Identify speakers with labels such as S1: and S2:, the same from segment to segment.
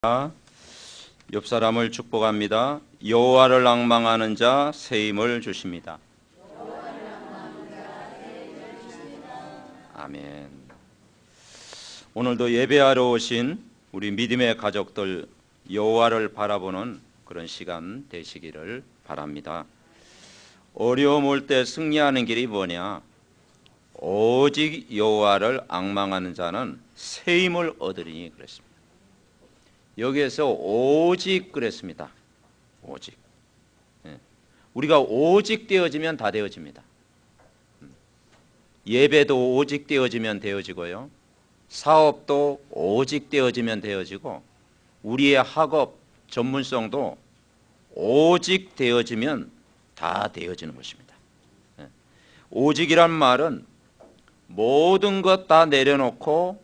S1: 옆 사람을 축복합니다. 여호와를 앙망하는 자 새 힘을 주십니다. 아멘. 오늘도 예배하러 오신 우리 믿음의 가족들, 여호와를 바라보는 그런 시간 되시기를 바랍니다. 어려움 올 때 승리하는 길이 뭐냐? 오직 여호와를 앙망하는 자는 새 힘을 얻으리니 그랬습니다. 여기에서 오직 그랬습니다. 오직. 우리가 오직 되어지면 다 되어집니다. 예배도 오직 되어지면 되어지고요. 사업도 오직 되어지면 되어지고, 우리의 학업 전문성도 오직 되어지면 다 되어지는 것입니다. 오직이란 말은 모든 것 다 내려놓고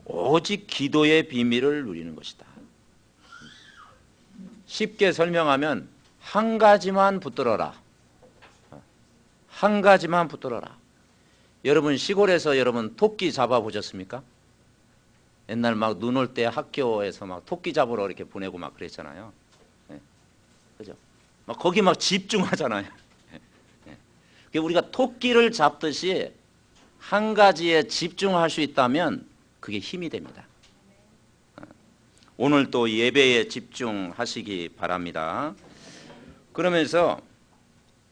S1: 오직 기도의 비밀을 누리는 것이다. 쉽게 설명하면 한 가지만 붙들어라. 한 가지만 붙들어라. 여러분 시골에서 여러분 토끼 잡아보셨습니까? 옛날 막 눈 올 때 학교에서 막 토끼 잡으러 이렇게 보내고 막 그랬잖아요. 그죠? 막 거기 막 집중하잖아요. 우리가 토끼를 잡듯이 한 가지에 집중할 수 있다면 그게 힘이 됩니다. 오늘 또 예배에 집중하시기 바랍니다. 그러면서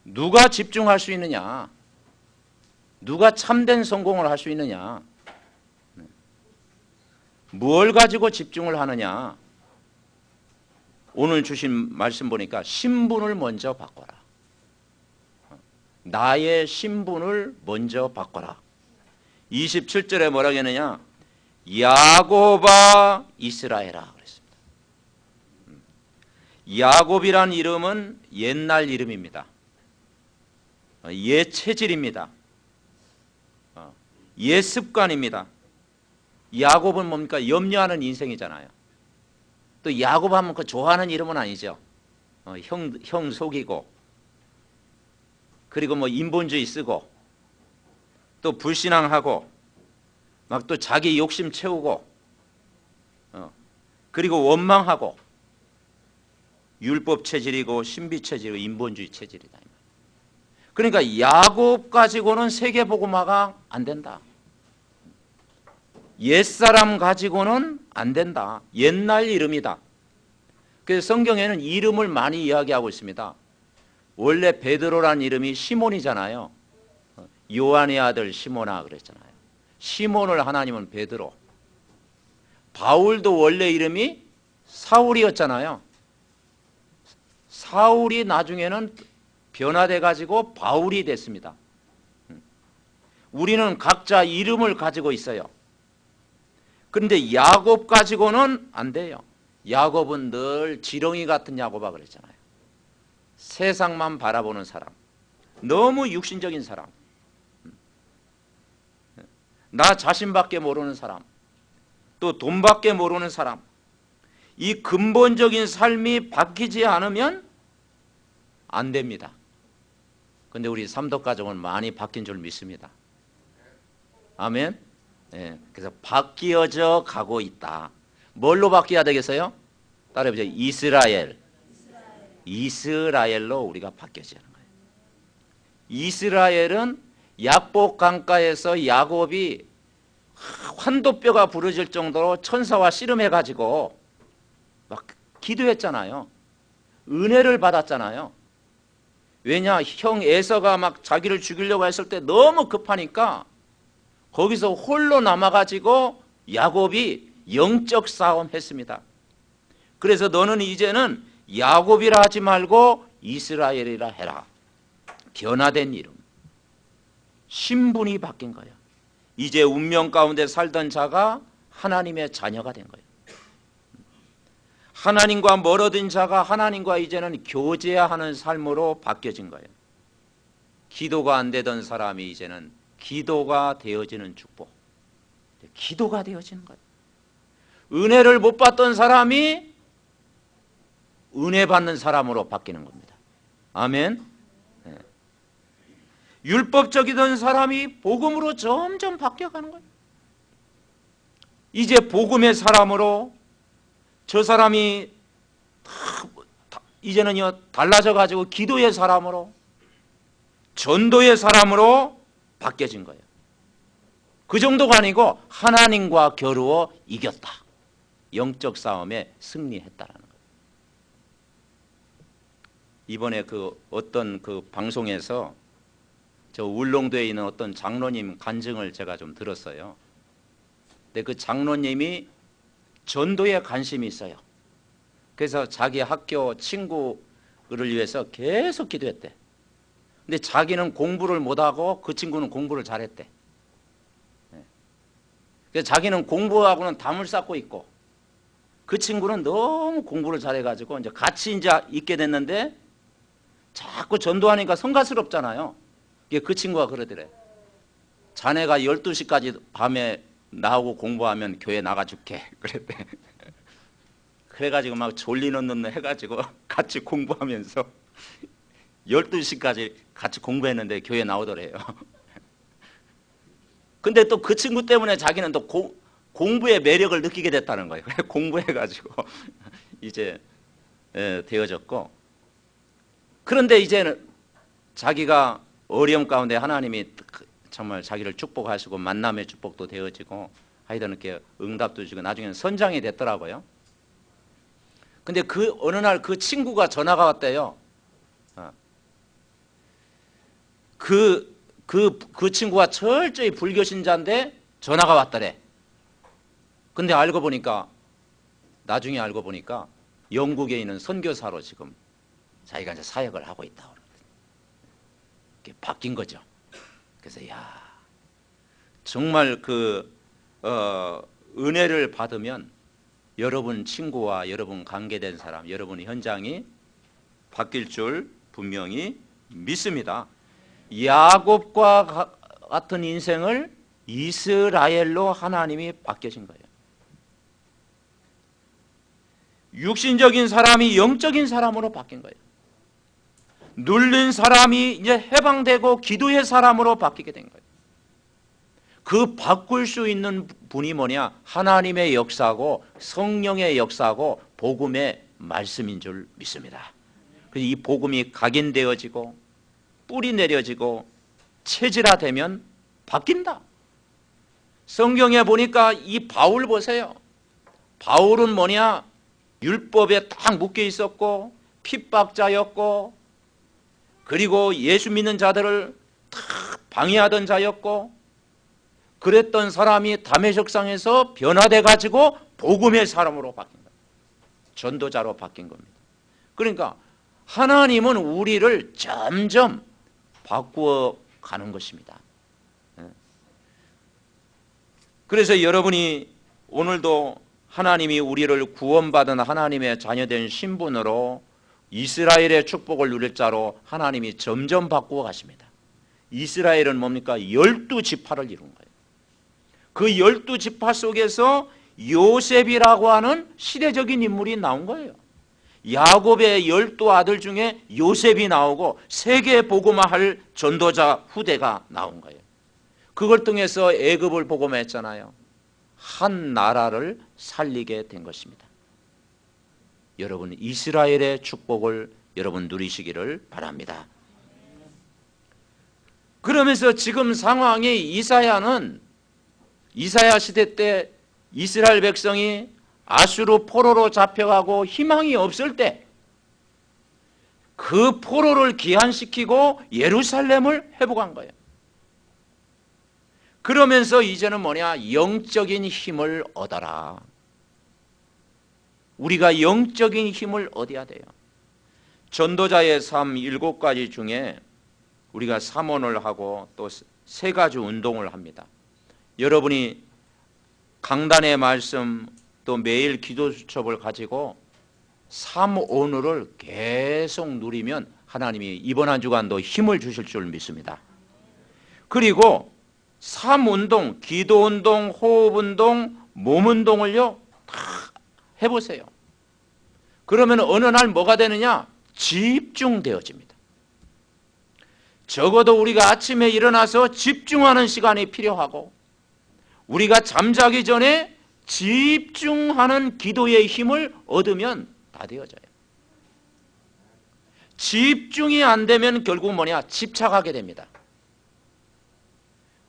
S1: 누가 집중할 수 있느냐? 누가 참된 성공을 할 수 있느냐? 뭘 가지고 집중을 하느냐? 오늘 주신 말씀 보니까 신분을 먼저 바꿔라. 나의 신분을 먼저 바꿔라. 27절에 뭐라고 했느냐? 야곱아 이스라엘아 그랬습니다. 야곱이란 이름은 옛날 이름입니다. 옛 체질입니다. 옛 습관입니다. 야곱은 뭡니까? 염려하는 인생이잖아요. 또 야곱 하면 그 좋아하는 이름은 아니죠. 형 속이고, 그리고 뭐 인본주의 쓰고, 또 불신앙하고, 막 또 자기 욕심 채우고, 그리고 원망하고, 율법 체질이고 신비 체질이고 인본주의 체질이다. 그러니까 야곱 가지고는 세계복음화가 안 된다. 옛사람 가지고는 안 된다. 옛날 이름이다. 그래서 성경에는 이름을 많이 이야기하고 있습니다. 원래 베드로란 이름이 시몬이잖아요. 요한의 아들 시몬아 그랬잖아요. 시몬을 하나님은 베드로. 바울도 원래 이름이 사울이었잖아요. 사울이 나중에는 변화돼 가지고 바울이 됐습니다. 우리는 각자 이름을 가지고 있어요. 그런데 야곱 가지고는 안 돼요. 야곱은 늘 지렁이 같은 야곱아 그랬잖아요. 세상만 바라보는 사람, 너무 육신적인 사람, 나 자신밖에 모르는 사람, 또 돈밖에 모르는 사람, 이 근본적인 삶이 바뀌지 않으면 안 됩니다. 그런데 우리 삼덕가족은 많이 바뀐 줄 믿습니다. 아멘. 그래서 바뀌어져 가고 있다. 뭘로 바뀌어야 되겠어요? 따라해보세요. 이스라엘. 이스라엘로 우리가 바뀌어지는 거예요. 이스라엘은 약복 강가에서 야곱이 환도뼈가 부러질 정도로 천사와 씨름해가지고 막 기도했잖아요. 은혜를 받았잖아요. 왜냐? 형 에서가 막 자기를 죽이려고 했을 때 너무 급하니까 거기서 홀로 남아가지고 야곱이 영적 싸움 했습니다. 그래서 너는 이제는 야곱이라 하지 말고 이스라엘이라 해라. 변화된 이름. 신분이 바뀐 거예요. 이제 운명 가운데 살던 자가 하나님의 자녀가 된 거예요. 하나님과 멀어진 자가 하나님과 이제는 교제하는 삶으로 바뀌어진 거예요. 기도가 안 되던 사람이 이제는 기도가 되어지는 축복. 기도가 되어지는 거예요. 은혜를 못 받던 사람이 은혜 받는 사람으로 바뀌는 겁니다. 아멘. 율법적이던 사람이 복음으로 점점 바뀌어가는 거예요. 이제 복음의 사람으로 저 사람이 이제는요 달라져 가지고 기도의 사람으로, 전도의 사람으로 바뀌어진 거예요. 그 정도가 아니고 하나님과 겨루어 이겼다. 영적 싸움에 승리했다라는 거예요. 이번에 어떤 방송에서 저 울릉도에 있는 어떤 장로님 간증을 제가 좀 들었어요. 근데 그 장로님이 전도에 관심이 있어요. 그래서 자기 학교 친구를 위해서 계속 기도했대. 근데 자기는 공부를 못하고 그 친구는 공부를 잘했대. 그래서 자기는 공부하고는 담을 쌓고 있고 그 친구는 너무 공부를 잘해가지고 이제 같이 이제 있게 됐는데 자꾸 전도하니까 성가스럽잖아요. 그 친구가 그러더래. 자네가 12시까지 밤에 나오고 공부하면 교회 나가줄게. 그랬대. 그래가지고 막 졸리는 눈 해가지고 같이 공부하면서 12시까지 같이 공부했는데 교회 나오더래요. 근데 또 그 친구 때문에 자기는 또 공부의 매력을 느끼게 됐다는 거예요. 그래 공부해가지고 이제 되어졌고, 그런데 이제는 자기가 어려움 가운데 하나님이 정말 자기를 축복하시고 만남의 축복도 되어지고 하여튼 이렇게 응답도 주고 나중에는 선장이 됐더라고요. 근데 어느 날 그 친구가 전화가 왔대요. 그 친구가 철저히 불교 신자인데 전화가 왔더래. 근데 나중에 알고 보니까 영국에 있는 선교사로 지금 자기가 이제 사역을 하고 있다고. 이렇게 바뀐 거죠. 그래서 정말 은혜를 받으면 여러분 친구와 여러분 관계된 사람, 여러분 현장이 바뀔 줄 분명히 믿습니다. 야곱과 같은 인생을 이스라엘로 하나님이 바뀌신 거예요. 육신적인 사람이 영적인 사람으로 바뀐 거예요. 눌린 사람이 이제 해방되고 기도의 사람으로 바뀌게 된 거예요. 그 바꿀 수 있는 분이 뭐냐? 하나님의 역사고 성령의 역사고 복음의 말씀인 줄 믿습니다. 그래서 이 복음이 각인되어지고 뿌리 내려지고 체질화되면 바뀐다. 성경에 보니까 이 바울 보세요. 바울은 뭐냐? 율법에 딱 묶여 있었고 핍박자였고 그리고 예수 믿는 자들을 다 방해하던 자였고 그랬던 사람이 다메섹상에서 변화돼 가지고 복음의 사람으로 바뀐 거예요. 전도자로 바뀐 겁니다. 그러니까 하나님은 우리를 점점 바꾸어 가는 것입니다. 그래서 여러분이 오늘도 하나님이 우리를 구원받은 하나님의 자녀된 신분으로 이스라엘의 축복을 누릴 자로 하나님이 점점 바꾸어 가십니다. 이스라엘은 뭡니까? 12지파를 이룬 거예요. 그 12지파 속에서 요셉이라고 하는 시대적인 인물이 나온 거예요. 야곱의 12아들 중에 요셉이 나오고 세계 복음화할 전도자 후대가 나온 거예요. 그걸 통해서 애굽을 복음화했잖아요. 한 나라를 살리게 된 것입니다. 여러분 이스라엘의 축복을 여러분 누리시기를 바랍니다. 그러면서 지금 상황이 이사야 시대 때 이스라엘 백성이 아수르 포로로 잡혀가고 희망이 없을 때 그 포로를 귀환시키고 예루살렘을 회복한 거예요. 그러면서 이제는 뭐냐? 영적인 힘을 얻어라. 우리가 영적인 힘을 얻어야 돼요. 전도자의 삶 7가지 중에 우리가 삼원을 하고 또 3가지 운동을 합니다. 여러분이 강단의 말씀 또 매일 기도 수첩을 가지고 삼오늘을 계속 누리면 하나님이 이번 한 주간도 힘을 주실 줄 믿습니다. 그리고 삼운동, 기도운동, 호흡운동, 몸운동을요 다 해보세요. 그러면 어느 날 뭐가 되느냐? 집중되어집니다. 적어도 우리가 아침에 일어나서 집중하는 시간이 필요하고 우리가 잠자기 전에 집중하는 기도의 힘을 얻으면 다 되어져요. 집중이 안 되면 결국 뭐냐? 집착하게 됩니다.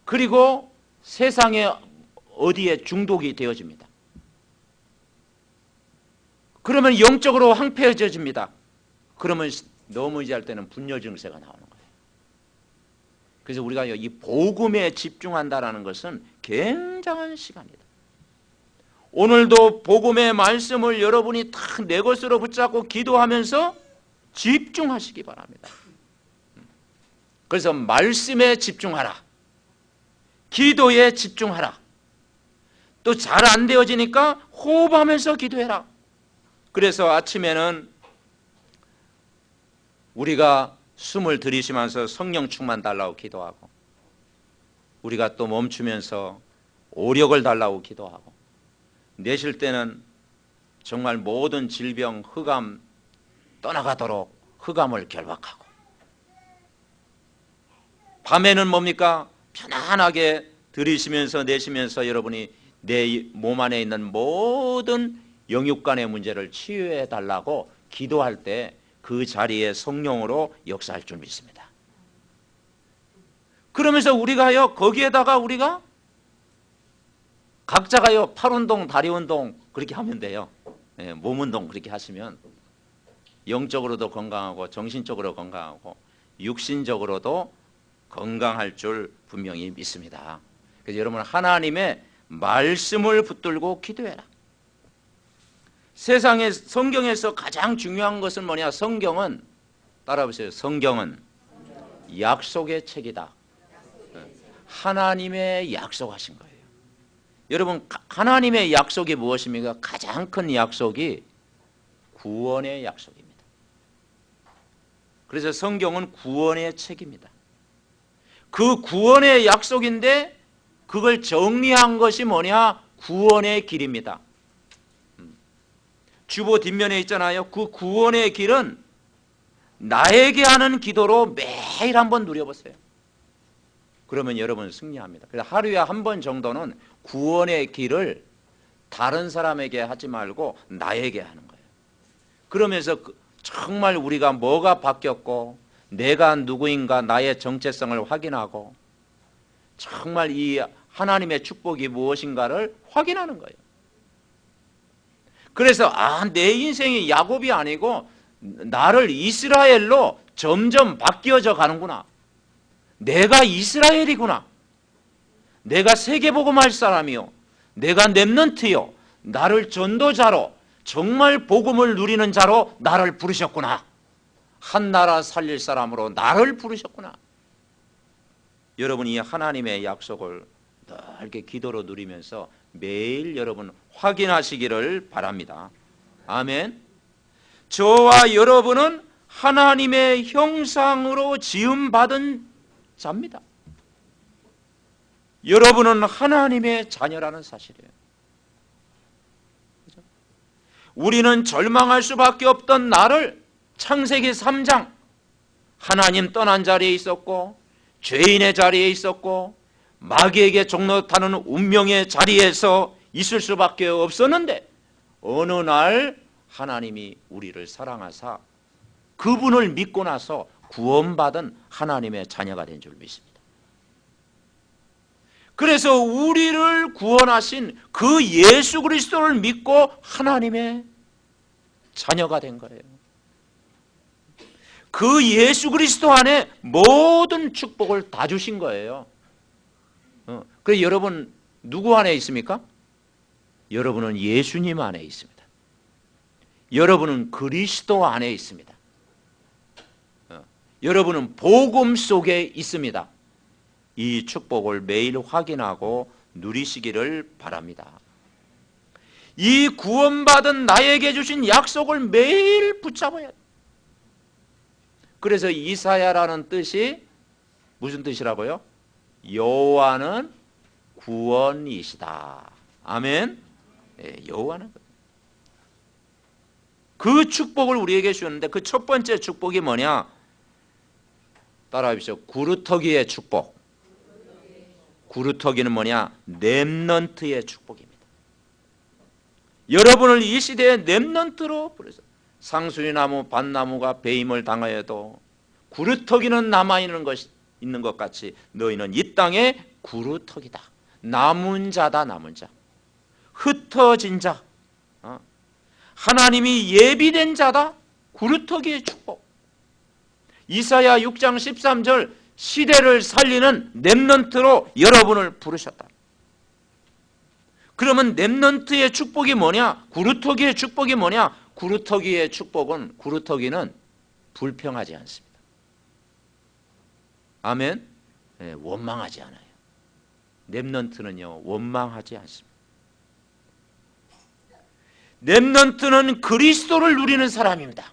S1: 그리고 세상에 어디에 중독이 되어집니다. 그러면 영적으로 황폐해집니다. 그러면 넘어질 때는 분열 증세가 나오는 거예요. 그래서 우리가 이 복음에 집중한다는 것은 굉장한 시간이다. 오늘도 복음의 말씀을 여러분이 다 내 것으로 붙잡고 기도하면서 집중하시기 바랍니다. 그래서 말씀에 집중하라. 기도에 집중하라. 또 잘 안 되어지니까 호흡하면서 기도해라. 그래서 아침에는 우리가 숨을 들이쉬면서 성령 충만 달라고 기도하고, 우리가 또 멈추면서 오력을 달라고 기도하고, 내쉴 때는 정말 모든 질병, 흑암 떠나가도록 흑암을 결박하고, 밤에는 뭡니까? 편안하게 들이쉬면서 내쉬면서 여러분이 내 몸 안에 있는 모든 영육간의 문제를 치유해 달라고 기도할 때 그 자리에 성령으로 역사할 줄 믿습니다. 그러면서 우리가요, 거기에다가 우리가 각자가요, 팔 운동, 다리 운동 그렇게 하면 돼요. 네, 몸 운동 그렇게 하시면 영적으로도 건강하고 정신적으로 건강하고 육신적으로도 건강할 줄 분명히 믿습니다. 그래서 여러분, 하나님의 말씀을 붙들고 기도해라. 세상에, 성경에서 가장 중요한 것은 뭐냐? 성경은, 따라해보세요. 성경은 약속의 책이다. 하나님의 약속하신 거예요. 여러분, 하나님의 약속이 무엇입니까? 가장 큰 약속이 구원의 약속입니다. 그래서 성경은 구원의 책입니다. 그 구원의 약속인데 그걸 정리한 것이 뭐냐? 구원의 길입니다. 주보 뒷면에 있잖아요. 그 구원의 길은 나에게 하는 기도로 매일 한번 누려보세요. 그러면 여러분 승리합니다. 그래서 하루에 한 번 정도는 구원의 길을 다른 사람에게 하지 말고 나에게 하는 거예요. 그러면서 정말 우리가 뭐가 바뀌었고 내가 누구인가, 나의 정체성을 확인하고 정말 이 하나님의 축복이 무엇인가를 확인하는 거예요. 그래서 내 인생이 야곱이 아니고 나를 이스라엘로 점점 바뀌어져 가는구나. 내가 이스라엘이구나. 내가 세계복음할 사람이요, 내가 렘넌트요, 나를 전도자로 정말 복음을 누리는 자로 나를 부르셨구나. 한 나라 살릴 사람으로 나를 부르셨구나. 여러분이 하나님의 약속을 넓게 기도로 누리면서 매일 여러분 확인하시기를 바랍니다. 아멘. 저와 여러분은 하나님의 형상으로 지음받은 자입니다. 여러분은 하나님의 자녀라는 사실이에요. 우리는 절망할 수밖에 없던 나를 창세기 3장 하나님 떠난 자리에 있었고 죄인의 자리에 있었고 마귀에게 종노타는 운명의 자리에서 있을 수밖에 없었는데 어느 날 하나님이 우리를 사랑하사 그분을 믿고 나서 구원받은 하나님의 자녀가 된 줄 믿습니다. 그래서 우리를 구원하신 그 예수 그리스도를 믿고 하나님의 자녀가 된 거예요. 그 예수 그리스도 안에 모든 축복을 다 주신 거예요. 그래서 여러분 누구 안에 있습니까? 여러분은 예수님 안에 있습니다. 여러분은 그리스도 안에 있습니다. 여러분은 복음 속에 있습니다. 이 축복을 매일 확인하고 누리시기를 바랍니다. 이 구원받은 나에게 주신 약속을 매일 붙잡아야 돼요. 그래서 이사야라는 뜻이 무슨 뜻이라고요? 여호와는 구원이시다. 아멘. 네, 여호와는 그 축복을 우리에게 주셨는데 그 첫 번째 축복이 뭐냐? 따라하십시오. 구루터기의 축복. 구루터기는 뭐냐? 렘넌트의 축복입니다. 여러분을 이 시대의 렘넌트로 부르셨다. 상수리나무, 밭나무가 배임을 당하여도 구루터기는 남아있는 것 같이 너희는 이 땅의 구루터기다. 남은 자다. 남은 자. 흩어진 자. 하나님이 예비된 자다. 구루터기의 축복. 이사야 6장 13절 시대를 살리는 렘넌트로 여러분을 부르셨다. 그러면 렘넌트의 축복이 뭐냐? 구루터기의 축복이 뭐냐? 구루터기의 축복은, 구루터기는 불평하지 않습니다. 아멘? 네, 원망하지 않아요. 렘넌트는요, 원망하지 않습니다. 렘넌트는 그리스도를 누리는 사람입니다.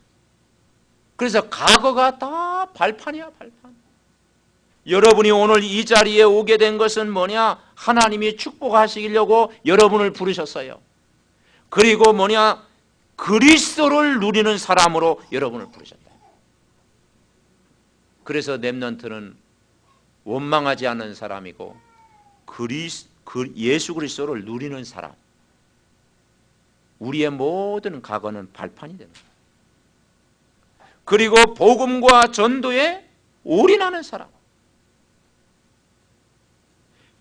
S1: 그래서 과거가 다 발판이야, 발판. 여러분이 오늘 이 자리에 오게 된 것은 뭐냐? 하나님이 축복하시려고 여러분을 부르셨어요. 그리고 뭐냐? 그리스도를 누리는 사람으로 여러분을 부르셨다. 그래서 렘넌트는 원망하지 않는 사람이고 예수 그리스도를 누리는 사람. 우리의 모든 과거는 발판이 됩니다. 그리고 복음과 전도에 올인하는 사람.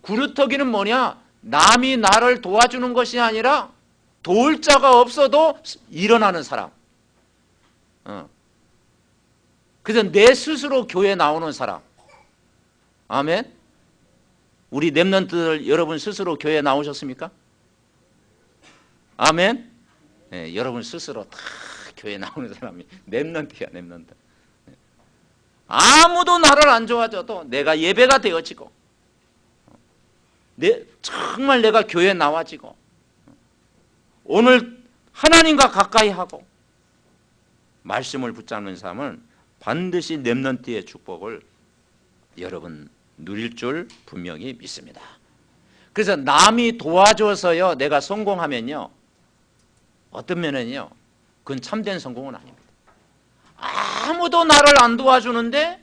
S1: 구루터기는 뭐냐? 남이 나를 도와주는 것이 아니라 도울 자가 없어도 일어나는 사람. 그래서 내 스스로 교회에 나오는 사람. 아멘. 우리 렘넌트들 여러분 스스로 교회에 나오셨습니까? 아멘. 네, 여러분 스스로 다 교회에 나오는 사람이 렘넌트야, 렘넌트. 아무도 나를 안 도와줘도 내가 예배가 되어지고, 정말 내가 교회에 나와지고, 오늘 하나님과 가까이 하고, 말씀을 붙잡는 사람은 반드시 렘넌트의 축복을 여러분 누릴 줄 분명히 믿습니다. 그래서 남이 도와줘서요 내가 성공하면요, 어떤 면은요 그건 참된 성공은 아닙니다. 아무도 나를 안 도와주는데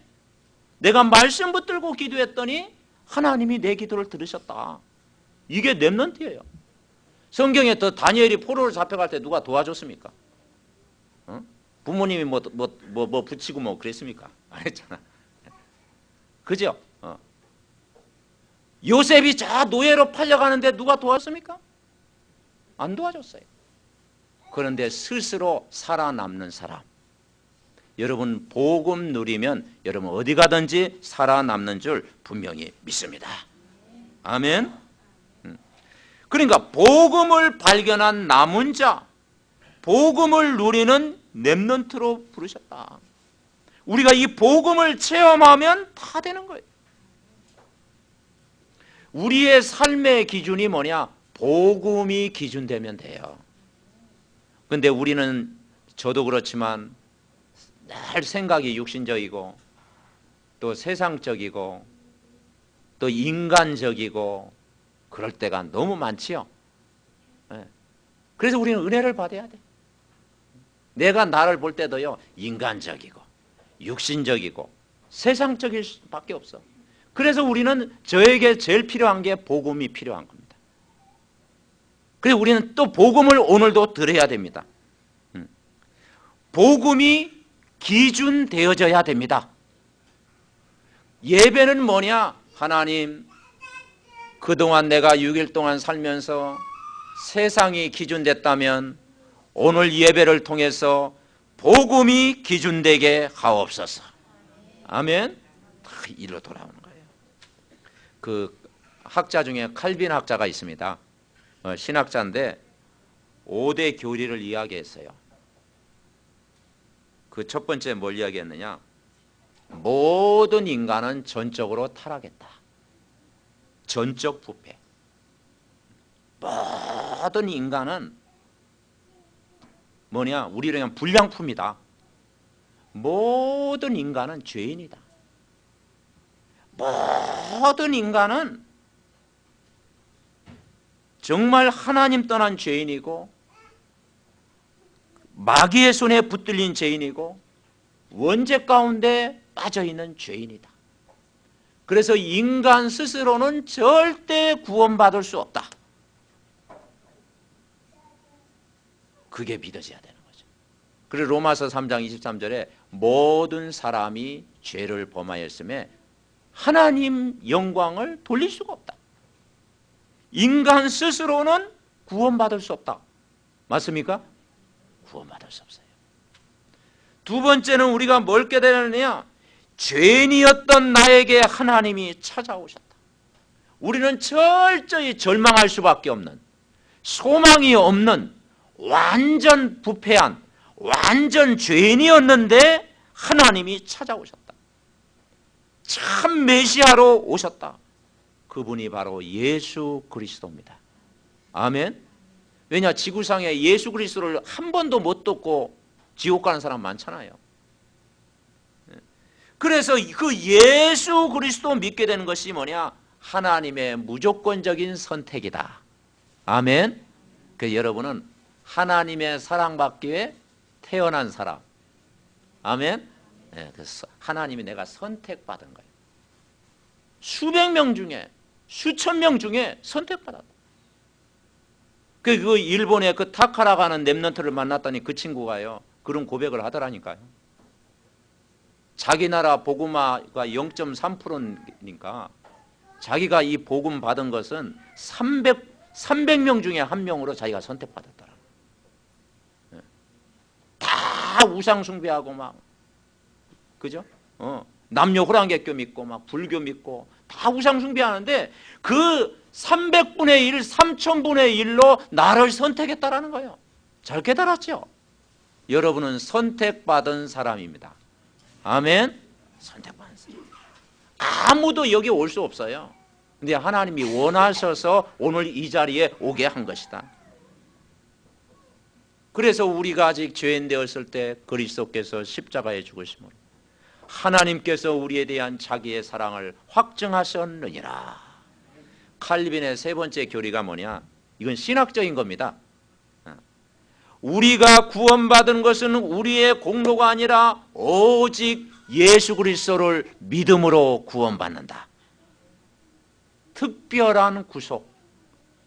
S1: 내가 말씀 붙들고 기도했더니 하나님이 내 기도를 들으셨다. 이게 렘넌트예요. 성경에 더 다니엘이 포로로 잡혀갈 때 누가 도와줬습니까? 부모님이 뭐 붙이고 뭐 그랬습니까? 안 했잖아. 그죠? 요셉이 저 노예로 팔려가는데 누가 도왔습니까? 안 도와줬어요. 그런데 스스로 살아남는 사람. 여러분 복음 누리면 여러분 어디 가든지 살아남는 줄 분명히 믿습니다. 아멘. 그러니까 복음을 발견한 남은 자, 복음을 누리는 렘넌트로 부르셨다. 우리가 이 복음을 체험하면 다 되는 거예요. 우리의 삶의 기준이 뭐냐? 복음이 기준되면 돼요. 그런데 우리는, 저도 그렇지만 늘 생각이 육신적이고 또 세상적이고 또 인간적이고 그럴 때가 너무 많지요. 그래서 우리는 은혜를 받아야 돼. 내가 나를 볼 때도요 인간적이고 육신적이고 세상적일 수밖에 없어. 그래서 우리는 저에게 제일 필요한 게 복음이 필요한 겁니다. 그래서 우리는 또 복음을 오늘도 들어야 됩니다. 복음이 기준되어져야 됩니다. 예배는 뭐냐? 하나님, 그동안 내가 6일 동안 살면서 세상이 기준됐다면 오늘 예배를 통해서 복음이 기준되게 하옵소서. 아멘. 다 이리로 돌아오는 거예요. 그 학자 중에 칼빈 학자가 있습니다. 신학자인데 5대 교리를 이야기했어요. 그 첫 번째 뭘 이야기했느냐? 모든 인간은 전적으로 타락했다. 전적 부패. 모든 인간은 뭐냐? 우리를 그냥 불량품이다. 모든 인간은 죄인이다. 모든 인간은 정말 하나님 떠난 죄인이고 마귀의 손에 붙들린 죄인이고 원죄 가운데 빠져있는 죄인이다. 그래서 인간 스스로는 절대 구원받을 수 없다. 그게 믿어져야 되는 거죠. 그리고 로마서 3장 23절에 모든 사람이 죄를 범하였음에 하나님 영광을 돌릴 수가 없다. 인간 스스로는 구원받을 수 없다. 맞습니까? 구원받을 수 없어요. 두 번째는 우리가 뭘 깨달으느냐? 죄인이었던 나에게 하나님이 찾아오셨다. 우리는 철저히 절망할 수밖에 없는, 소망이 없는 완전 부패한 완전 죄인이었는데 하나님이 찾아오셨다. 참 메시아로 오셨다. 그분이 바로 예수 그리스도입니다. 아멘. 왜냐, 지구상에 예수 그리스도를 한 번도 못 듣고 지옥 가는 사람 많잖아요. 그래서 그 예수 그리스도 믿게 되는 것이 뭐냐? 하나님의 무조건적인 선택이다. 아멘. 그 여러분은 하나님의 사랑받기 위해 태어난 사람. 아멘. 네, 그래서 하나님이 내가 선택받은 거예요. 수백 명 중에, 수천 명 중에 선택받았다. 그 일본의 그 타카라가 하는 랩런트를 만났더니 그 친구가요, 그런 고백을 하더라니까요. 자기 나라 복음화가 0.3%니까 자기가 이 복음 받은 것은 300명 중에 한 명으로 자기가 선택받았더라. 다 우상 숭배하고 막, 그죠? 남녀 호랑객교 믿고 막 불교 믿고 다 우상 숭배하는데 그 300분의 1, 3000분의 1로 나를 선택했다라는 거예요. 잘 깨달았죠? 여러분은 선택받은 사람입니다. 아멘. 선택받은 사람. 아무도 여기 올 수 없어요. 근데 하나님이 원하셔서 오늘 이 자리에 오게 한 것이다. 그래서 우리가 아직 죄인 되었을 때 그리스도께서 십자가에 죽으심으로 하나님께서 우리에 대한 자기의 사랑을 확증하셨느니라. 칼빈의 세 번째 교리가 뭐냐? 이건 신학적인 겁니다. 우리가 구원받은 것은 우리의 공로가 아니라 오직 예수 그리스도를 믿음으로 구원받는다. 특별한 구속.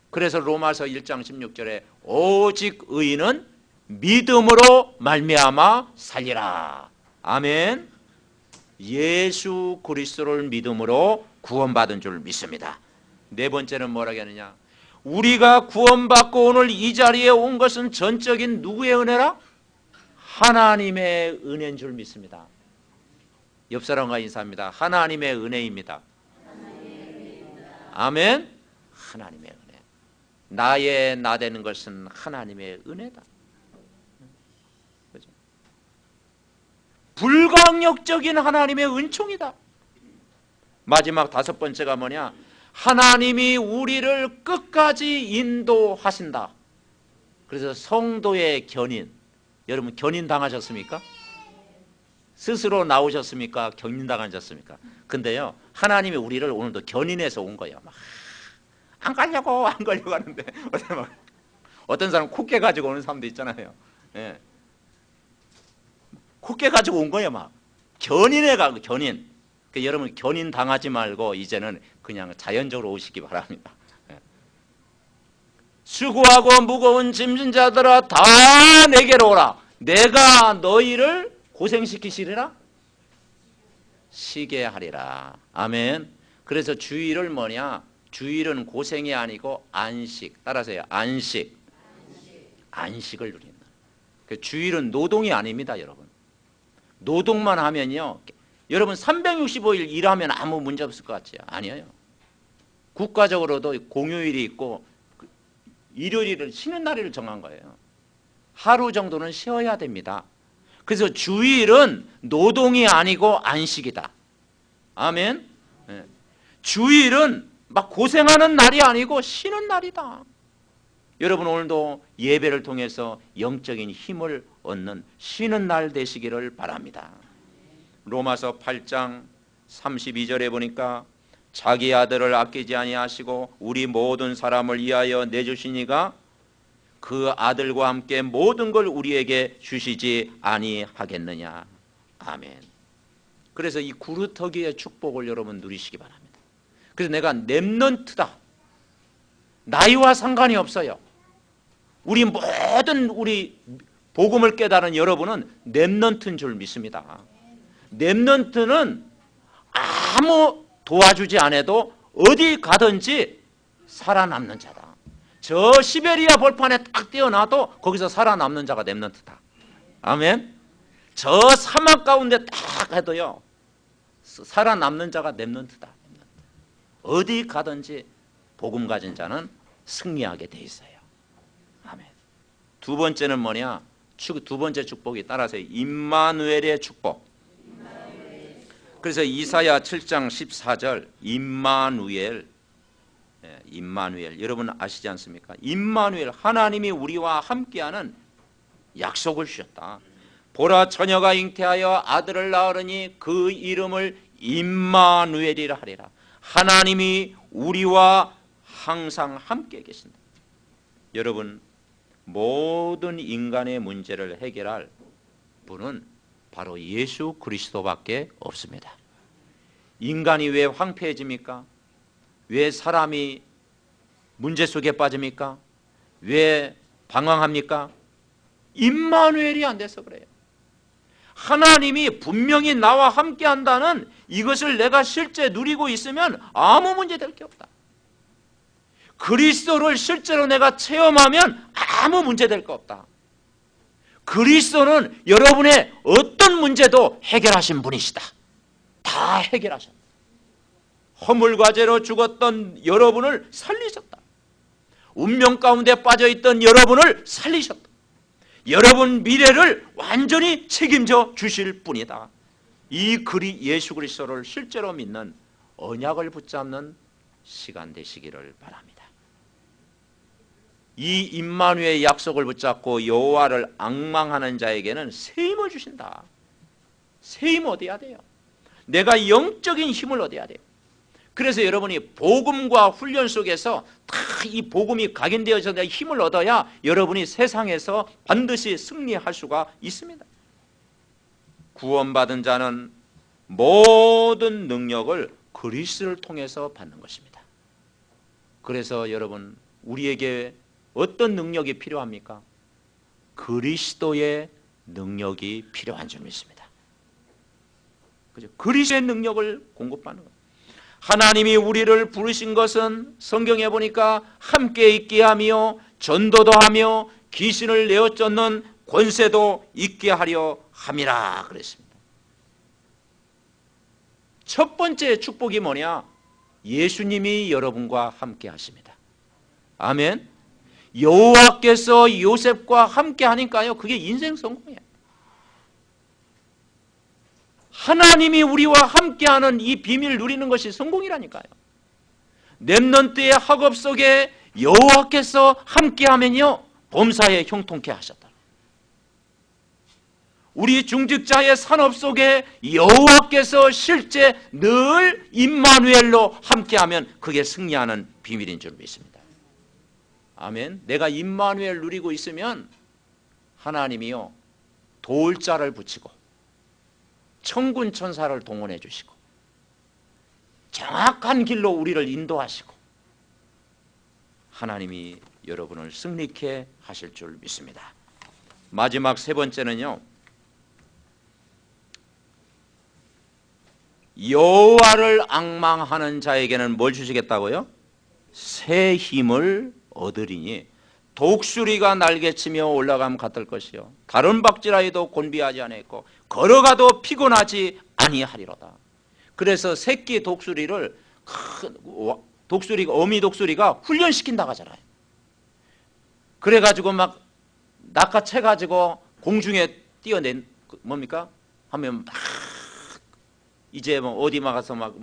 S1: 그래서 로마서 1장 16절에 오직 의인은 믿음으로 말미암아 살리라. 아멘. 예수 그리스도를 믿음으로 구원받은 줄 믿습니다. 네 번째는 뭐라고 하느냐? 우리가 구원받고 오늘 이 자리에 온 것은 전적인 누구의 은혜라? 하나님의 은혜인 줄 믿습니다. 옆 사람과 인사합니다. 하나님의 은혜입니다. 아멘. 하나님의 은혜. 나의 나 되는 것은 하나님의 은혜다. 그렇죠? 불강력적인 하나님의 은총이다. 마지막 다섯 번째가 뭐냐? 하나님이 우리를 끝까지 인도하신다. 그래서 성도의 견인. 여러분 견인 당하셨습니까? 스스로 나오셨습니까? 견인 당하셨습니까? 근데요, 하나님이 우리를 오늘도 견인해서 온 거예요. 막 안 가려고 하는데 어떤 사람 콧게 가지고 오는 사람도 있잖아요. 예. 콧게 가지고 온 거예요. 막 견인해가 견인. 그러니까 여러분 견인 당하지 말고 이제는 그냥 자연적으로 오시기 바랍니다. 예. 수고하고 무거운 짐진 자들아 다 내게로 오라. 내가 너희를 고생시키시리라? 쉬게 하리라. 아멘. 그래서 주일을 뭐냐? 주일은 고생이 아니고 안식. 따라서요. 안식. 안식을 누린다. 주일은 노동이 아닙니다, 여러분. 노동만 하면요. 여러분 365일 일하면 아무 문제 없을 것 같지요? 아니에요. 국가적으로도 공휴일이 있고 일요일을 쉬는 날을 정한 거예요. 하루 정도는 쉬어야 됩니다. 그래서 주일은 노동이 아니고 안식이다. 아멘. 네. 주일은 막 고생하는 날이 아니고 쉬는 날이다. 여러분 오늘도 예배를 통해서 영적인 힘을 얻는 쉬는 날 되시기를 바랍니다. 로마서 8장 32절에 보니까 자기 아들을 아끼지 아니하시고 우리 모든 사람을 위하여 내주시니가 그 아들과 함께 모든 걸 우리에게 주시지 아니하겠느냐. 아멘. 그래서 이 구루터기의 축복을 여러분 누리시기 바랍니다. 그래서 내가 렘넌트다. 나이와 상관이 없어요. 우리 복음을 깨달은 여러분은 렘넌트인 줄 믿습니다. 렘넌트는 아무 도와주지 않아도 어디 가든지 살아남는 자다. 저 시베리아 벌판에 딱 뛰어나도 거기서 살아남는 자가 렘넌트다. 아멘. 저 사막 가운데 딱 해도요 살아남는 자가 렘넌트다. 어디 가든지 복음 가진 자는 승리하게 돼 있어요. 아멘. 두 번째는 뭐냐? 두 번째 축복이 따라서 임마누엘의 축복. 그래서 이사야 7장 14절 임마누엘, 임마누엘 여러분 아시지 않습니까? 임마누엘 하나님이 우리와 함께하는 약속을 주셨다. 보라 처녀가 잉태하여 아들을 낳으리니 그 이름을 임마누엘이라 하리라. 하나님이 우리와 항상 함께 계신다. 여러분 모든 인간의 문제를 해결할 분은 바로 예수 그리스도밖에 없습니다. 인간이 왜 황폐해집니까? 왜 사람이 문제 속에 빠집니까? 왜 방황합니까? 임마누엘이 안 돼서 그래요. 하나님이 분명히 나와 함께 한다는 이것을 내가 실제 누리고 있으면 아무 문제 될 게 없다. 그리스도를 실제로 내가 체험하면 아무 문제 될 거 없다. 그리스도는 여러분의 어떤 문제도 해결하신 분이시다. 다 해결하셨다. 허물과제로 죽었던 여러분을 살리셨다. 운명 가운데 빠져있던 여러분을 살리셨다. 여러분 미래를 완전히 책임져 주실 분이다. 이 예수 그리스도를 실제로 믿는 언약을 붙잡는 시간 되시기를 바랍니다. 이 임마누엘의 약속을 붙잡고 여호와를 앙망하는 자에게는 새 힘을 주신다. 새 힘 얻어야 돼요. 내가 영적인 힘을 얻어야 돼요. 그래서 여러분이 복음과 훈련 속에서 다 이 복음이 각인되어서 내가 힘을 얻어야 여러분이 세상에서 반드시 승리할 수가 있습니다. 구원받은 자는 모든 능력을 그리스도를 통해서 받는 것입니다. 그래서 여러분 우리에게 어떤 능력이 필요합니까? 그리스도의 능력이 필요한 줄 믿습니다. 그죠? 그리스도의 능력을 공급받는 것. 하나님이 우리를 부르신 것은 성경에 보니까 함께 있게 하며 전도도 하며 귀신을 내어 쫓는 권세도 있게 하려 함이라 그랬습니다. 첫 번째 축복이 뭐냐? 예수님이 여러분과 함께 하십니다. 아멘. 여호와께서 요셉과 함께 하니까요 그게 인생 성공이에요. 하나님이 우리와 함께하는 이 비밀을 누리는 것이 성공이라니까요. 렘넌트의 학업 속에 여호와께서 함께하면요 범사에 형통케 하셨다. 우리 중직자의 산업 속에 여호와께서 실제 늘 임마누엘로 함께하면 그게 승리하는 비밀인 줄 믿습니다. 아멘. 내가 임마누엘 누리고 있으면 하나님이요 도울 자를 붙이고 천군 천사를 동원해 주시고 정확한 길로 우리를 인도하시고 하나님이 여러분을 승리케 하실 줄 믿습니다. 마지막 세 번째는요 여호와를 앙망하는 자에게는 뭘 주시겠다고요? 새 힘을 얻으리니 독수리가 날개치며 올라가면 같을 것이요 다른 박질하여도 곤비하지 아니하고 걸어가도 피곤하지 아니하리로다. 그래서 새끼 독수리를 어미 독수리가 훈련시킨다고 하잖아요. 그래가지고 막 낚아채가지고 공중에 뛰어낸 뭡니까? 하면 막 이제 뭐 어디 막아서 막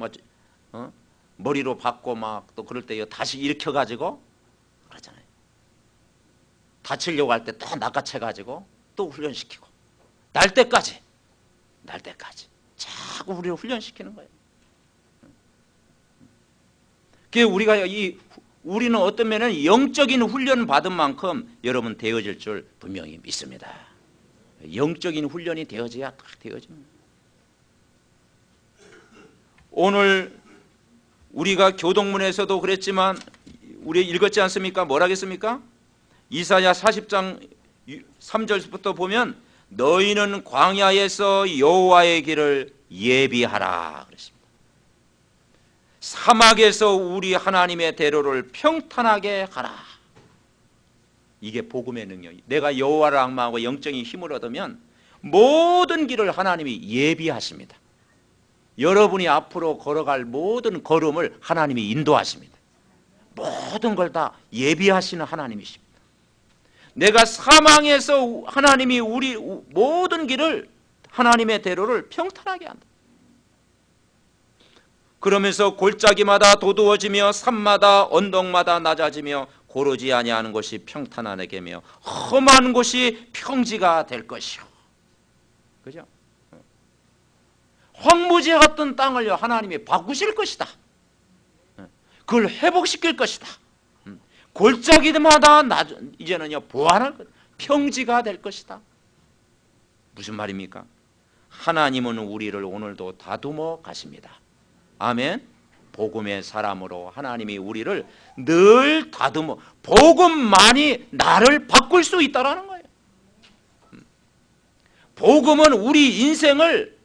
S1: 머리로 박고 막 또 그럴 때 다시 일으켜가지고 그러잖아요. 다치려고 할 때 또 낚아채가지고 또 훈련시키고 날 때까지 자꾸 우리를 훈련시키는 거예요. 그게 우리는 어떤 면에는 영적인 훈련 받은 만큼 여러분 되어질 줄 분명히 믿습니다. 영적인 훈련이 되어져야 딱 되어집니다. 오늘 우리가 교동문에서도 그랬지만 우리 읽었지 않습니까? 뭐라 했습니까? 이사야 40장 3절부터 보면 너희는 광야에서 여호와의 길을 예비하라 그랬습니다. 사막에서 우리 하나님의 대로를 평탄하게 하라. 이게 복음의 능력이. 내가 여호와를 앙망하고 영적인 힘을 얻으면 모든 길을 하나님이 예비하십니다. 여러분이 앞으로 걸어갈 모든 걸음을 하나님이 인도하십니다. 모든 걸 다 예비하시는 하나님이십니다. 내가 사망에서 하나님이 우리 모든 길을 하나님의 대로를 평탄하게 한다. 그러면서 골짜기마다 도두어지며 산마다 언덕마다 낮아지며 고르지 아니하는 곳이 평탄하게 하며 험한 곳이 평지가 될 것이요. 그죠? 황무지 같은 땅을요 하나님이 바꾸실 것이다. 그걸 회복시킬 것이다. 골짜기마다 이제는요 보완할 것, 평지가 될 것이다. 무슨 말입니까? 하나님은 우리를 오늘도 다듬어 가십니다. 아멘. 복음의 사람으로 하나님이 우리를 늘 다듬어, 복음만이 나를 바꿀 수 있다라는 거예요. 복음은 우리 인생을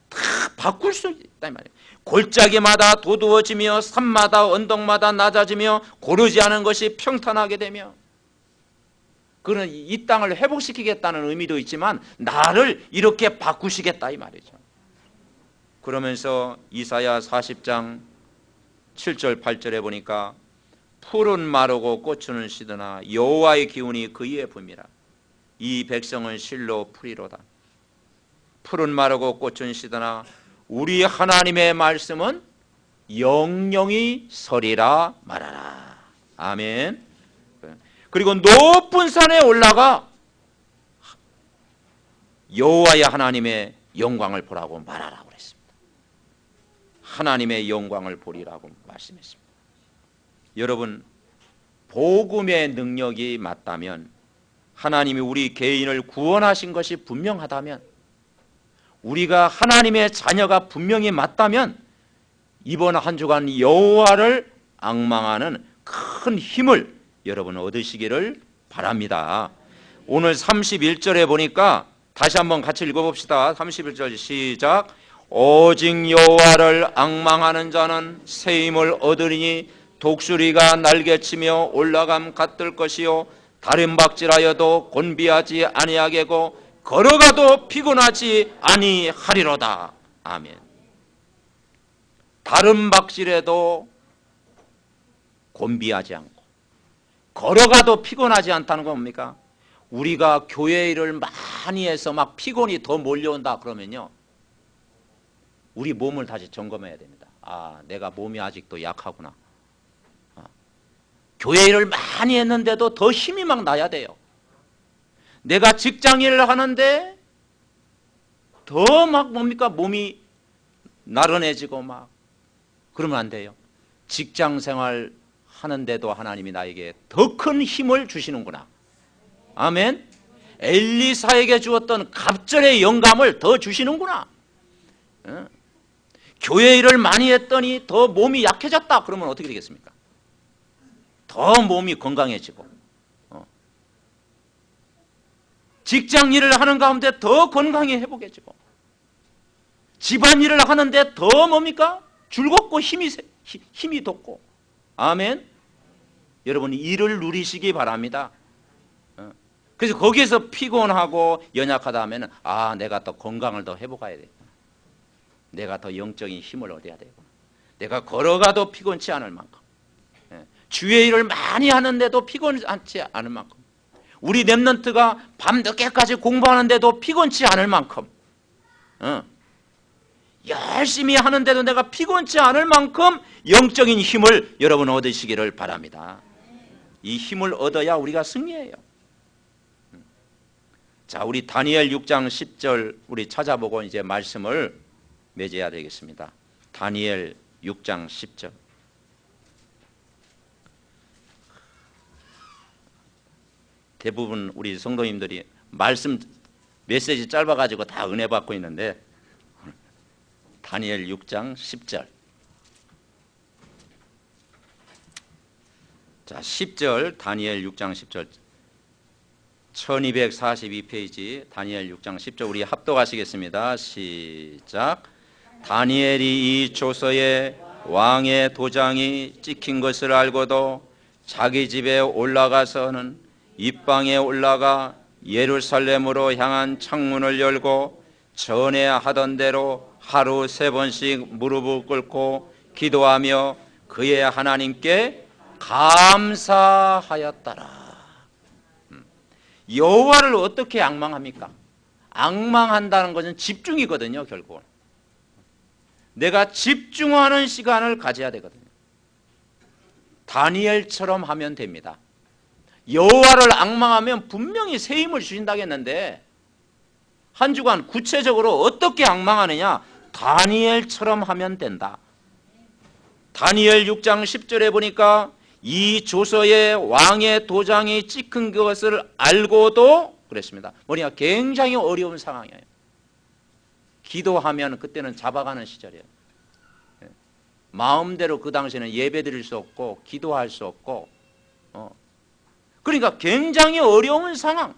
S1: 다 바꿀 수 있다 이 말이에요. 골짜기마다 도두어지며 산마다 언덕마다 낮아지며 고르지 않은 것이 평탄하게 되며, 그는 이 땅을 회복시키겠다는 의미도 있지만 나를 이렇게 바꾸시겠다 이 말이죠. 그러면서 이사야 40장 7절 8절에 보니까 풀은 마르고 꽃은 시드나 여호와의 기운이 그 위에 붐이라. 이 백성은 실로 풀이로다. 풀은 마르고 꽃은 시드나 우리 하나님의 말씀은 영영이 서리라 말하라. 아멘. 그리고 높은 산에 올라가 여호와의 하나님의 영광을 보라고 말하라고 그랬습니다. 하나님의 영광을 보리라고 말씀했습니다. 여러분, 복음의 능력이 맞다면, 하나님이 우리 개인을 구원하신 것이 분명하다면, 우리가 하나님의 자녀가 분명히 맞다면 이번 한 주간 여호와를 앙망하는 큰 힘을 여러분 얻으시기를 바랍니다. 오늘 31절에 보니까 다시 한번 같이 읽어봅시다. 31절 시작. 오직 여호와를 앙망하는 자는 새 힘을 얻으리니 독수리가 날개치며 올라감 같을 것이요 다른 박질하여도 곤비하지 아니하겠고 걸어가도 피곤하지 아니하리로다. 아멘. 다른 박질에도 곤비하지 않고 걸어가도 피곤하지 않다는 건 뭡니까? 우리가 교회 일을 많이 해서 막 피곤이 더 몰려온다 그러면요, 우리 몸을 다시 점검해야 됩니다. 아, 내가 몸이 아직도 약하구나. 교회 일을 많이 했는데도 더 힘이 막 나야 돼요. 내가 직장 일을 하는데 더 막 뭡니까? 몸이 나른해지고 막 그러면 안 돼요. 직장 생활 하는데도 하나님이 나에게 더 큰 힘을 주시는구나. 아멘. 엘리사에게 주었던 갑절의 영감을 더 주시는구나. 교회 일을 많이 했더니 더 몸이 약해졌다 그러면 어떻게 되겠습니까? 더 몸이 건강해지고, 직장 일을 하는 가운데 더 건강이 회복해지고, 집안일을 하는데 더 뭡니까? 즐겁고 힘이 돋고. 아멘. 여러분, 일을 누리시기 바랍니다. 그래서 거기에서 피곤하고 연약하다 하면 아, 내가 더 건강을 더 회복해야 되겠다. 내가 더 영적인 힘을 얻어야 되고, 내가 걸어가도 피곤치 않을 만큼, 주의 일을 많이 하는데도 피곤치 않을 만큼, 우리 랩런트가 밤늦게까지 공부하는데도 피곤치 않을 만큼, 열심히 하는데도 내가 피곤치 않을 만큼 영적인 힘을 여러분 얻으시기를 바랍니다. 이 힘을 얻어야 우리가 승리해요. 자, 우리 다니엘 6장 10절 우리 찾아보고 이제 말씀을 맺어야 되겠습니다. 다니엘 6장 10절. 대부분 우리 성도님들이 말씀 메시지 짧아가지고 다 은혜 받고 있는데, 다니엘 6장 10절. 자, 10절 다니엘 6장 10절 1242페이지 다니엘 6장 10절 우리 합독하시겠습니다. 시작. 다니엘이 이 조서에 왕의 도장이 찍힌 것을 알고도 자기 집에 올라가서는 입방에 올라가 예루살렘으로 향한 창문을 열고 전에 하던 대로 하루 3번씩 무릎을 꿇고 기도하며 그의 하나님께 감사하였더라. 여호와를 어떻게 앙망합니까? 앙망한다는 것은 집중이거든요. 결국은 내가 집중하는 시간을 가져야 되거든요. 다니엘처럼 하면 됩니다. 여호와를 앙망하면 분명히 새 힘을 주신다고 했는데 한 주간 구체적으로 어떻게 앙망하느냐? 다니엘처럼 하면 된다. 다니엘 6장 10절에 보니까 이 조서에 왕의 도장이 찍힌 것을 알고도 그랬습니다. 뭐냐? 굉장히 어려운 상황이에요. 기도하면 그때는 잡아가는 시절이에요. 마음대로 그 당시에는 예배 드릴 수 없고 기도할 수 없고 그러니까 굉장히 어려운 상황.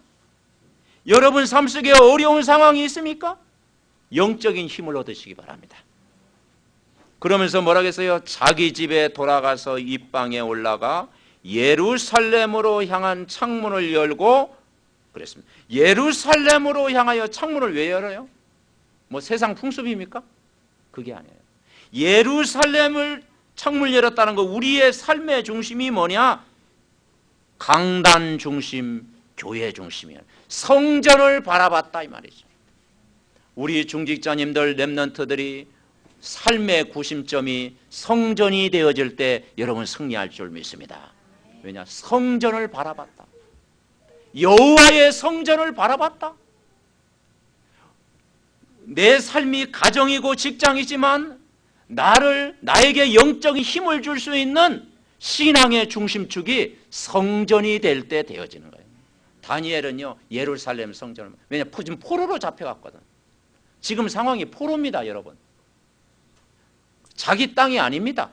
S1: 여러분 삶 속에 어려운 상황이 있습니까? 영적인 힘을 얻으시기 바랍니다. 그러면서 뭐라겠어요? 자기 집에 돌아가서 입방에 올라가 예루살렘으로 향한 창문을 열고 그랬습니다. 예루살렘으로 향하여 창문을 왜 열어요? 뭐 세상 풍습입니까? 그게 아니에요. 예루살렘을 창문을 열었다는 거 우리의 삶의 중심이 뭐냐? 강단 중심, 교회 중심이에요. 성전을 바라봤다 이 말이죠. 우리 중직자님들 렘넌트들이 삶의 구심점이 성전이 되어질 때 여러분 승리할 줄 믿습니다. 왜냐? 성전을 바라봤다. 여호와의 성전을 바라봤다. 내 삶이 가정이고 직장이지만 나에게 영적인 힘을 줄 수 있는 신앙의 중심축이 성전이 될 때 되어지는 거예요. 다니엘은요 예루살렘 성전을 왜냐? 지금 포로로 잡혀갔거든. 지금 상황이 포로입니다, 여러분. 자기 땅이 아닙니다.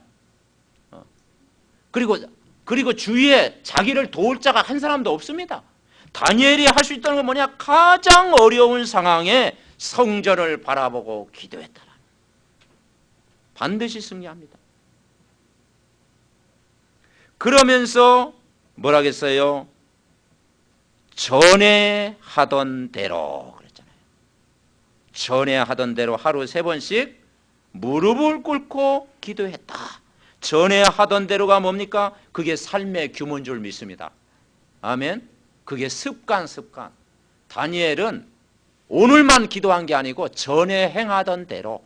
S1: 그리고 주위에 자기를 도울 자가 한 사람도 없습니다. 다니엘이 할 수 있다는 건 뭐냐? 가장 어려운 상황에 성전을 바라보고 기도했다. 반드시 승리합니다. 그러면서 뭐라겠어요? 전에 하던 대로 그랬잖아요. 전에 하던 대로 하루 3번씩 무릎을 꿇고 기도했다. 전에 하던 대로가 뭡니까? 그게 삶의 규모인 줄 믿습니다. 아멘. 그게 습관. 다니엘은 오늘만 기도한 게 아니고 전에 행하던 대로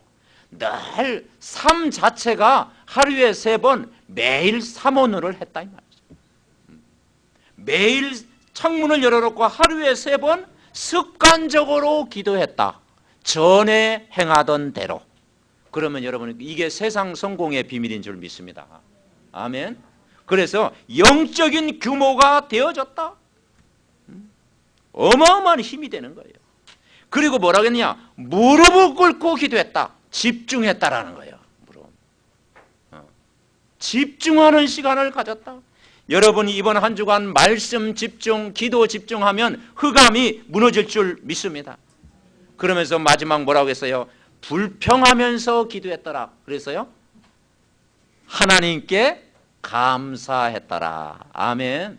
S1: 늘 삶 자체가 하루에 3번 매일 삼원을 했다 이 말이죠. 매일 창문을 열어놓고 하루에 3번 습관적으로 기도했다. 전에 행하던 대로. 그러면 여러분 이게 세상 성공의 비밀인 줄 믿습니다. 아멘. 그래서 영적인 규모가 되어졌다. 어마어마한 힘이 되는 거예요. 그리고 뭐라 그랬냐? 무릎을 꿇고 기도했다. 집중했다라는 거예요. 집중하는 시간을 가졌다. 여러분이 이번 한 주간 말씀 집중, 기도 집중하면 흑암이 무너질 줄 믿습니다. 그러면서 마지막 뭐라고 했어요? 불평하면서 기도했더라. 그래서요? 하나님께 감사했더라. 아멘.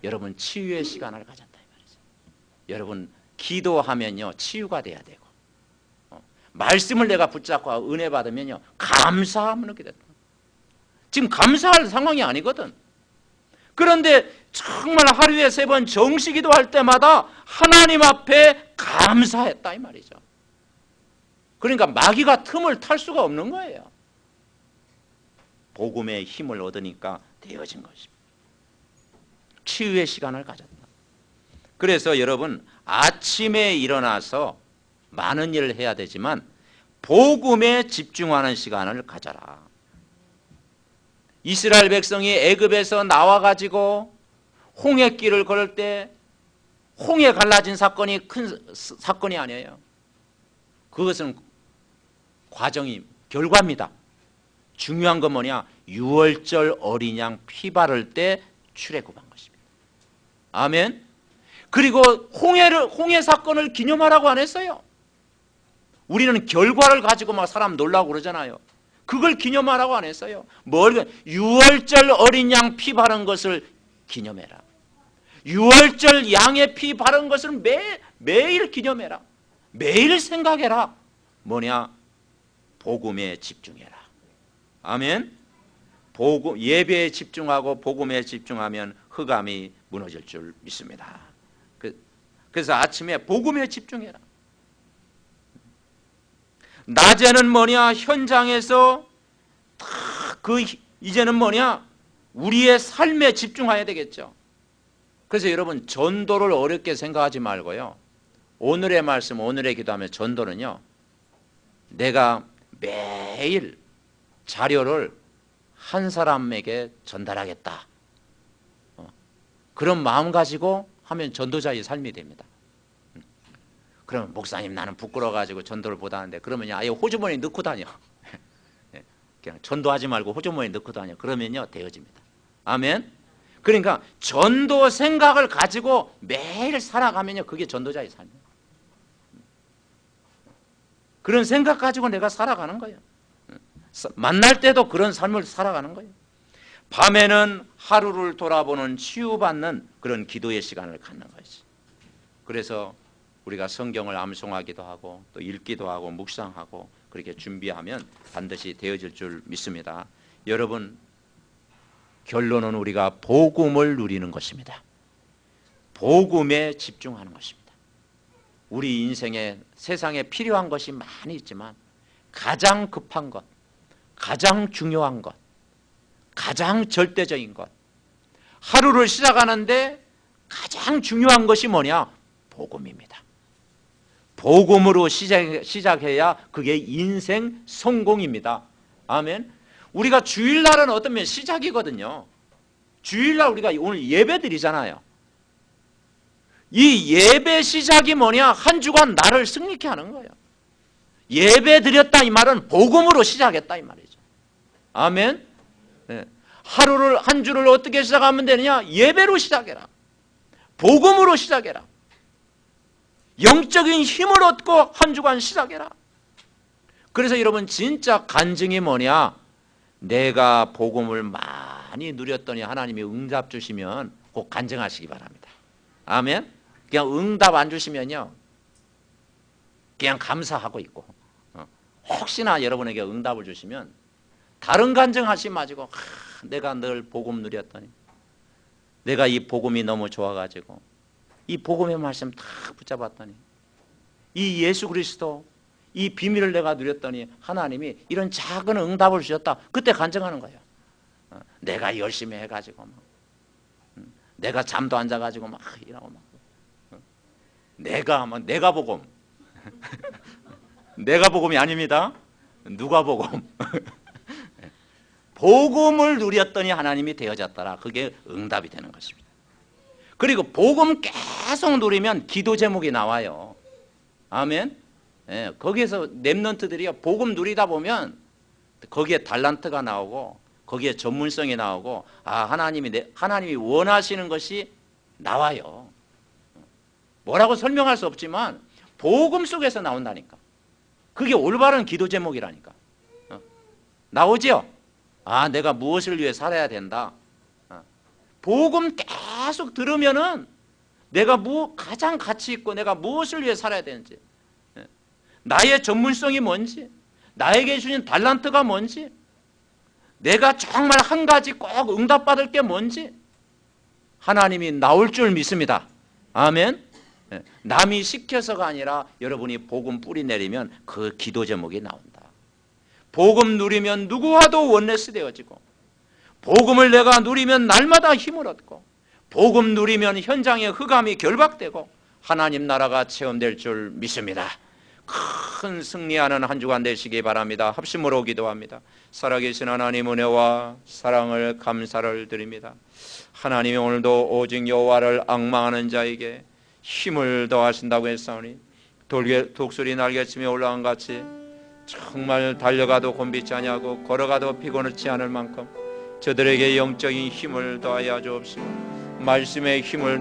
S1: 여러분 치유의 시간을 가졌다 이 말이죠. 여러분 기도하면요 치유가 돼야 되고 말씀을 내가 붙잡고 은혜 받으면요 감사하면 그렇게 된다. 지금 감사할 상황이 아니거든. 그런데 정말 하루에 3번 정시 기도할 때마다 하나님 앞에 감사했다 이 말이죠. 그러니까 마귀가 틈을 탈 수가 없는 거예요. 복음의 힘을 얻으니까 되어진 것입니다. 치유의 시간을 가졌다. 그래서 여러분 아침에 일어나서 많은 일을 해야 되지만 복음에 집중하는 시간을 가져라. 이스라엘 백성이 애굽에서 나와가지고 홍해길을 걸을 때 홍해 갈라진 사건이 큰 사건이 아니에요. 그것은 과정이 결과입니다. 중요한 건 뭐냐? 6월절 어린 양 피 바를 때 출애굽한 것입니다. 아멘. 그리고 홍해 사건을 기념하라고 안 했어요. 우리는 결과를 가지고 막 사람 놀라고 그러잖아요. 그걸 기념하라고 안 했어요. 유월절 어린 양 피 바른 것을 기념해라. 유월절 양의 피 바른 것을 매일 기념해라. 매일 생각해라. 뭐냐? 복음에 집중해라. 아멘. 예배에 집중하고 복음에 집중하면 흑암이 무너질 줄 믿습니다. 그래서 아침에 복음에 집중해라. 낮에는 뭐냐? 현장에서 이제는 뭐냐? 우리의 삶에 집중해야 되겠죠. 그래서 여러분, 전도를 어렵게 생각하지 말고요. 오늘의 말씀, 오늘의 기도하면 전도는요, 내가 매일 자료를 한 사람에게 전달하겠다. 그런 마음 가지고 하면 전도자의 삶이 됩니다. 그러면 목사님, 나는 부끄러워가지고 전도를 못하는데, 그러면 아예 호주머니에 넣고 다녀. 그냥 전도하지 말고 호주머니에 넣고 다녀. 그러면요, 되어집니다. 아멘. 그러니까 전도 생각을 가지고 매일 살아가면요, 그게 전도자의 삶이에요. 그런 생각 가지고 내가 살아가는 거예요. 만날 때도 그런 삶을 살아가는 거예요. 밤에는 하루를 돌아보는 치유받는 그런 기도의 시간을 갖는 거지. 그래서 우리가 성경을 암송하기도 하고 또 읽기도 하고 묵상하고 그렇게 준비하면 반드시 되어질 줄 믿습니다. 여러분, 결론은 우리가 복음을 누리는 것입니다. 복음에 집중하는 것입니다. 우리 인생에 세상에 필요한 것이 많이 있지만 가장 급한 것, 가장 중요한 것, 가장 절대적인 것, 하루를 시작하는데 가장 중요한 것이 뭐냐? 복음입니다. 복음으로 시작해야 그게 인생 성공입니다. 아멘. 우리가 주일날은 어떠면 시작이거든요. 주일날 우리가 오늘 예배 드리잖아요. 이 예배 시작이 뭐냐? 한 주간 나를 승리케 하는 거예요. 예배 드렸다 이 말은 복음으로 시작했다 이 말이죠. 아멘. 네. 하루를, 한 주를 어떻게 시작하면 되느냐? 예배로 시작해라. 복음으로 시작해라. 영적인 힘을 얻고 한 주간 시작해라. 그래서 여러분, 진짜 간증이 뭐냐? 내가 복음을 많이 누렸더니 하나님이 응답 주시면 꼭 간증하시기 바랍니다. 아멘. 그냥 응답 안 주시면요, 그냥 감사하고 있고, 혹시나 여러분에게 응답을 주시면 다른 간증하지 마시고, 내가 늘 복음 누렸더니, 내가 이 복음이 너무 좋아가지고 이 복음의 말씀 다 붙잡았더니, 이 예수 그리스도 이 비밀을 내가 누렸더니 하나님이 이런 작은 응답을 주셨다. 그때 간증하는 거예요. 내가 열심히 해가지고 막, 내가 잠도 안 자가지고 막 이러고 막, 내가 복음 내가 복음이 아닙니다. 누가 복음. 복음을 누렸더니 하나님이 되어졌더라. 그게 응답이 되는 것입니다. 그리고 복음 계속 누리면 기도 제목이 나와요. 아멘. 예, 거기에서 렘넌트들이 복음 누리다 보면 거기에 달란트가 나오고 거기에 전문성이 나오고, 하나님이 원하시는 것이 나와요. 뭐라고 설명할 수 없지만 복음 속에서 나온다니까. 그게 올바른 기도 제목이라니까. 나오지요? 내가 무엇을 위해 살아야 된다. 복음 계속 들으면은 내가 가장 가치 있고 내가 무엇을 위해 살아야 되는지, 나의 전문성이 뭔지, 나에게 주신 달란트가 뭔지, 내가 정말 한 가지 꼭 응답받을 게 뭔지 하나님이 나올 줄 믿습니다. 아멘. 남이 시켜서가 아니라 여러분이 복음 뿌리 내리면 그 기도 제목이 나온다. 복음 누리면 누구와도 원네스 되어지고, 복음을 내가 누리면 날마다 힘을 얻고, 복음 누리면 현장의 흑암이 결박되고 하나님 나라가 체험될 줄 믿습니다. 큰 승리하는 한 주간 되시기 바랍니다. 합심으로 기도합니다. 살아계신 하나님 은혜와 사랑을 감사를 드립니다. 하나님이 오늘도 오직 여호와를 앙망하는 자에게 힘을 더하신다고 했사오니, 독수리 날개치며 올라간 같이 정말 달려가도 곤비지 아니하고 걸어가도 피곤하지 않을 만큼 저들에게 영적인 힘을 더하여 주옵시고, 말씀의 힘을